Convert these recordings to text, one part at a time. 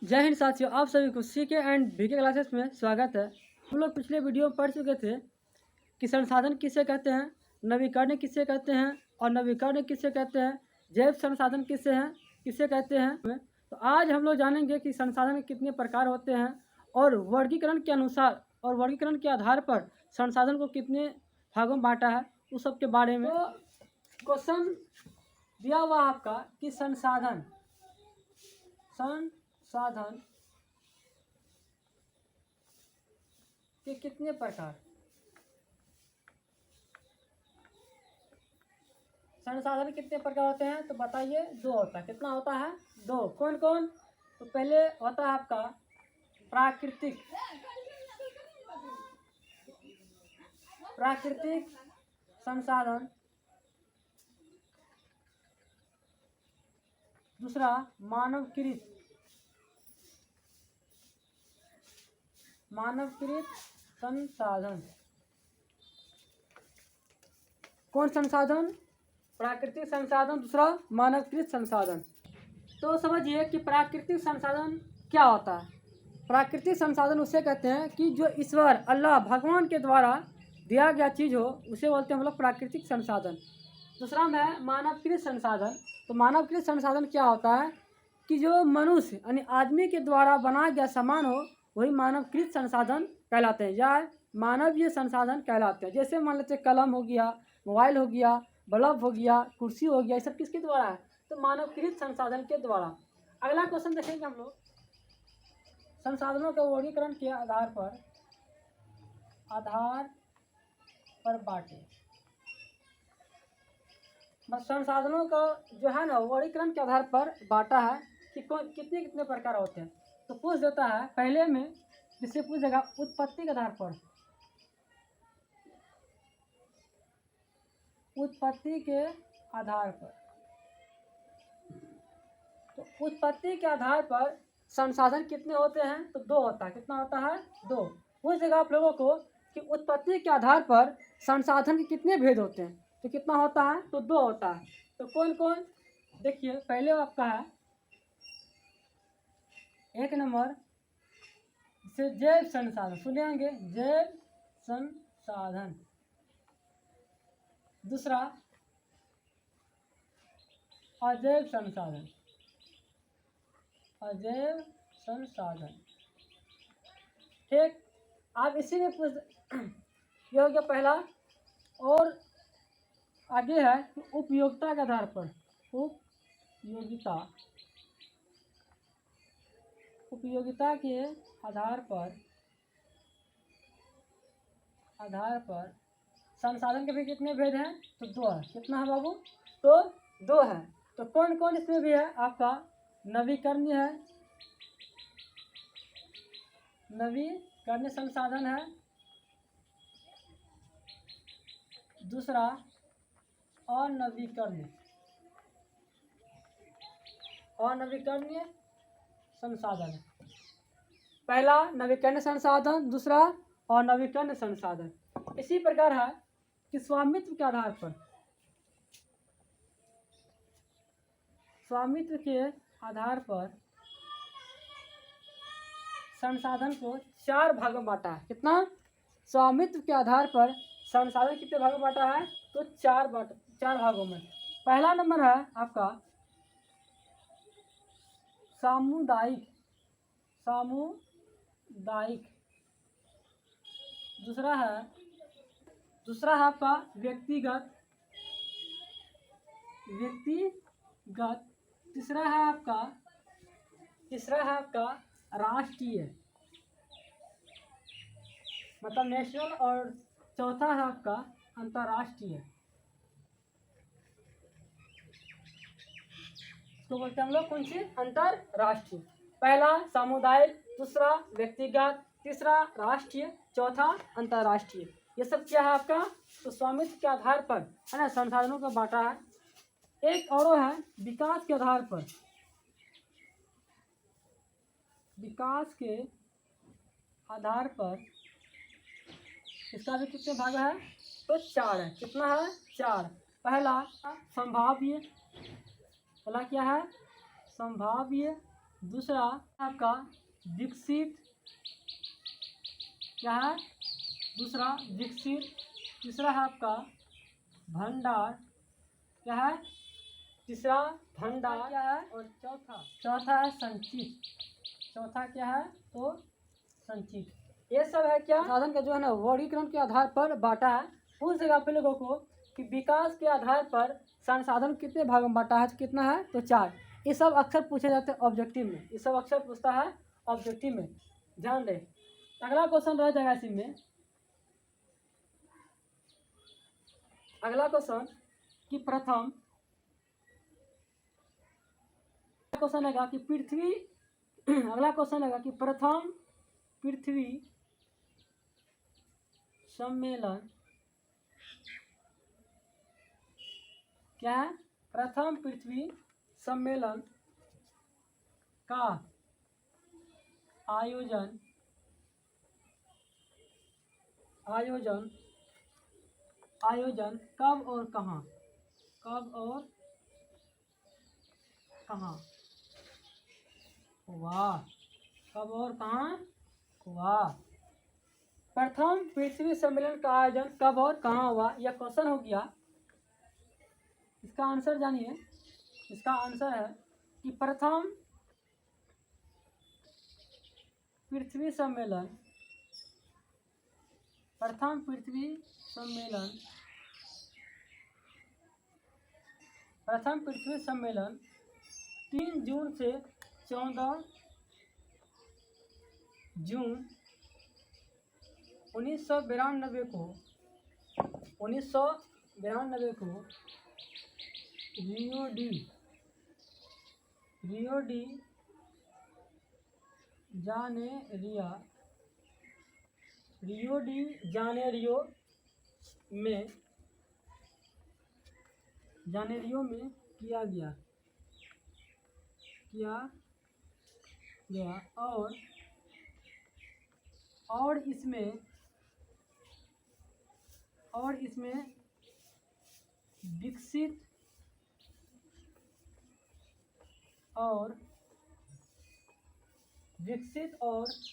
जय हिंद साथियों, आप सभी को सीके एंड वीके क्लासेस में स्वागत है। हम लोग पिछले वीडियो में पढ़ चुके थे कि संसाधन किसे कहते हैं, नवीकरण किसे कहते हैं और नवीकरण किसे कहते हैं, जैव संसाधन किसे कहते हैं। तो आज हम लोग जानेंगे कि संसाधन कितने प्रकार होते हैं और वर्गीकरण के अनुसार और वर्गीकरण के आधार पर संसाधन को कितने भागों में बांटा है, उस सब के बारे में। तो क्वेश्चन दिया हुआ आपका कि संसाधन के कितने प्रकार, संसाधन कितने प्रकार होते हैं, तो बताइए। दो होता है। कितना होता है? दो। कौन कौन? तो पहले होता है आपका प्राकृतिक संसाधन, दूसरा मानवकृत संसाधन। कौन संसाधन? प्राकृतिक संसाधन, दूसरा मानवकृत संसाधन। तो समझिए कि प्राकृतिक संसाधन क्या होता है। प्राकृतिक संसाधन उसे कहते हैं कि जो ईश्वर अल्लाह भगवान के द्वारा दिया गया चीज़ हो, उसे बोलते हैं हम लोग प्राकृतिक संसाधन। दूसरा में मानवकृत संसाधन। तो मानवकृत संसाधन क्या होता है कि जो मनुष्य यानी आदमी के द्वारा बनाया गया सामान हो, वही मानवकृत संसाधन कहलाते हैं या मानवीय संसाधन कहलाते हैं। जैसे मान लेते कलम हो गया, मोबाइल हो गया, बल्ब हो गया, कुर्सी हो गया, ये सब किसके द्वारा है? तो मानवकृत संसाधन के द्वारा। अगला क्वेश्चन देखेंगे हम लोग। संसाधनों के वर्गीकरण के आधार पर बांटे। बस संसाधनों का जो है ना वर्गीकरण के आधार पर बांटा है कि कितने कितने प्रकार होते हैं। तो पूछ देता है पहले में, जिससे पूछ देगा उत्पत्ति के आधार पर। उत्पत्ति के आधार पर, तो उत्पत्ति के आधार पर संसाधन कितने होते हैं? तो दो होता है। कितना होता है? दो। पूछ देगा आप लोगों को कि उत्पत्ति के आधार पर संसाधन के कितने भेद होते हैं, तो कितना होता है? तो दो होता है। तो कौन कौन? देखिए, पहले आपका है एक नंबर से जैव संसाधन, सुनेंगे जैव संसाधन। दूसरा अजैव संसाधन, ठीक। आप इसी में पूछ ये हो गया पहला। और आगे है कि उपयोगिता के आधार पर, उपयोगिता के आधार पर संसाधन के भी कितने भेद हैं? तो दो है। कितना है बाबू? तो दो है। तो कौन कौन इसमें भी है? आपका नवीकरणीय है, नवीकरणीय संसाधन है। दूसरा अनवीकरणीय संसाधन है। पहला नवीकरणीय संसाधन, दूसरा अनवीकरणीय संसाधन। इसी प्रकार है कि स्वामित्व के आधार पर, संसाधन को चार भागों में बांटा है। कितना? स्वामित्व के आधार पर संसाधन कितने भागों में बांटा है? तो चार भागों में। पहला नंबर है आपका सामुदायिक। दूसरा है आपका व्यक्तिगत। तीसरा है आपका राष्ट्रीय, मतलब नेशनल। और चौथा है आपका अंतर्राष्ट्रीय, इसको बोलते हैं हम लोग कौन सी? अंतर्राष्ट्रीय। पहला सामुदायिक, दूसरा व्यक्तिगत, तीसरा राष्ट्रीय, चौथा अंतर्राष्ट्रीय। ये सब क्या है आपका? तो स्वामित्व के आधार पर है ना संसाधनों का बांटा है। एक और है विकास के आधार पर। इसका भी कितने भाग है? तो चार है। कितना है? चार। पहला संभाव्य, क्या है? संभाव्य दूसरा आपका विकसित, क्या है, दूसरा विकसित, तीसरा है आपका भंडार, क्या है, तीसरा भंडार क्या है, और चौथा है संचित, चौथा क्या है तो संचित। ये सब है क्या साधन का जो है ना वर्गीकरण के आधार पर बांटा है। पूछ देगा आप लोगों को कि विकास के आधार पर संसाधन कितने भागों में बांटा है, कितना है तो 4। ये सब अक्सर पूछे जाते हैं ऑब्जेक्टिव में, ये सब अक्सर पूछता है ऑब्जेक्टिव में, ध्यान दें। अगला क्वेश्चन रह जाएगा इसी में, अगला क्वेश्चन कि प्रथम क्वेश्चन है कि पृथ्वी अगला क्वेश्चन है कि प्रथम पृथ्वी सम्मेलन क्या है, प्रथम पृथ्वी सम्मेलन का आयोजन कब और कहाँ, कब और कहाँ, वाह, कब और कहाँ, वाह। प्रथम पृथ्वी सम्मेलन का आयोजन कब और कहाँ हुआ, यह क्वेश्चन हो गया। इसका आंसर जानिए, इसका आंसर है कि प्रथम पृथ्वी सम्मेलन, प्रथम पृथ्वी सम्मेलन, प्रथम पृथ्वी सम्मेलन 3 जून से 14 जून 1992 को रियो डी जानेरियो में किया गया और इसमें विकसित और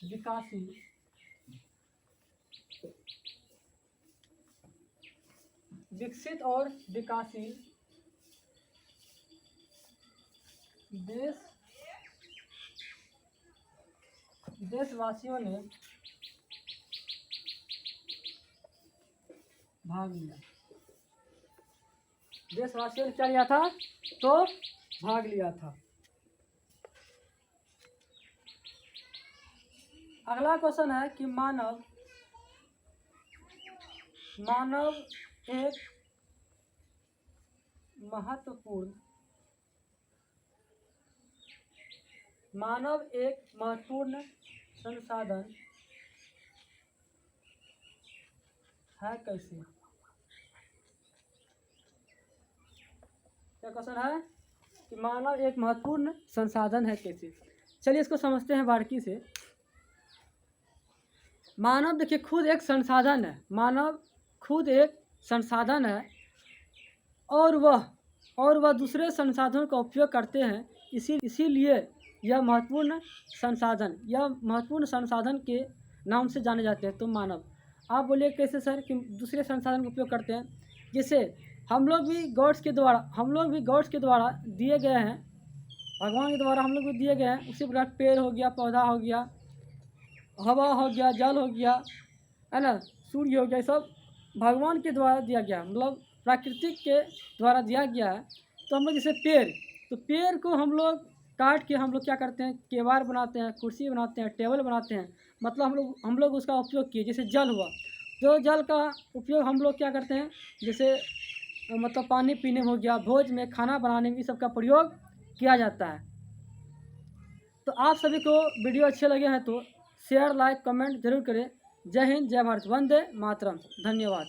विकासशील देशवासियों ने भाग लिया। देशवासियों ने क्या लिया था तो भाग लिया था। अगला क्वेश्चन है कि मानव एक महत्वपूर्ण संसाधन है कैसे, क्या क्वेश्चन है कि मानव एक महत्वपूर्ण संसाधन है कैसे। चलिए इसको समझते हैं बारीकी से। मानव देखिए खुद एक संसाधन है, मानव खुद एक संसाधन है और वह दूसरे संसाधनों का उपयोग करते हैं। इसीलिए यह महत्वपूर्ण संसाधन के नाम से जाने जाते हैं। तो मानव, आप बोलिए कैसे सर कि दूसरे संसाधन का उपयोग करते हैं। जैसे हम लोग भी गॉड्स के द्वारा दिए गए हैं, भगवान के द्वारा हम लोग भी दिए गए हैं। उसी प्रकार पेड़ हो गया, पौधा हो गया, हवा हो गया, जल हो गया, है ना, सूर्य हो गया, सब भगवान के द्वारा दिया गया, मतलब प्राकृतिक के द्वारा दिया गया है। तो हम लोग जैसे पेड़ को हम लोग काट के हम लोग क्या करते हैं, केवाड़ बनाते हैं, कुर्सी बनाते हैं, टेबल बनाते हैं, मतलब हम लोग उसका उपयोग किए। जैसे जल हुआ, जो जल का उपयोग हम लोग क्या करते हैं, जैसे मतलब पानी पीने में हो गया, भोज में, खाना बनाने में, सब का प्रयोग किया जाता है। तो आप सभी को वीडियो अच्छे लगे हैं तो शेयर, लाइक, कमेंट जरूर करें। जय हिंद, जय भारत, वंदे मातरम, धन्यवाद।